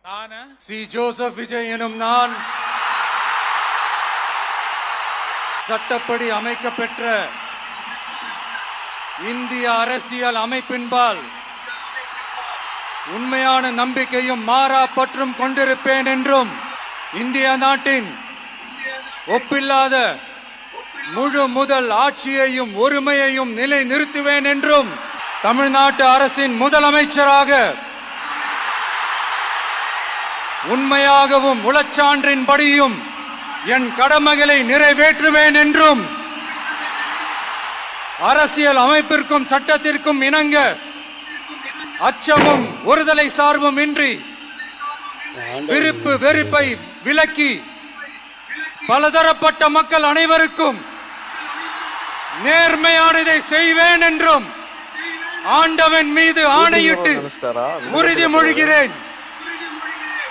ஆன C Joseph Vijay எனும் நான் சட்டப்படி அமைக்கப்பெற்ற இந்திய அரசியல் அமைப்பின்பால் உண்மையான நம்பிக்கையும் மாறா பற்றும் கொண்டிருப்பேன் என்றும் இந்திய நாட்டின் ஒப்பில்லாத முழு முதல் ஆட்சியையும் ஒருமையையும் நிலை நிறுத்துவேன் என்றும் தமிழ்நாட்டு அரசின் முதலமைச்சராக உண்மையாகவும் உளச்சான்றின்படியும் என் கடமைகளை நிறைவேற்றுவேன் என்றும் அரசியல் அமைப்பிற்கும் சட்டத்திற்கும் இணங்க அச்சமும் ஒருதலை சார்பும் இன்றி விருப்பு வெறுப்பை விலக்கி பலதரப்பட்ட மக்கள் அனைவருக்கும் நேர்மையானதை செய்வேன் என்றும் ஆண்டவன் மீது ஆணையிட்டு உறுதிமொழிகிறேன்.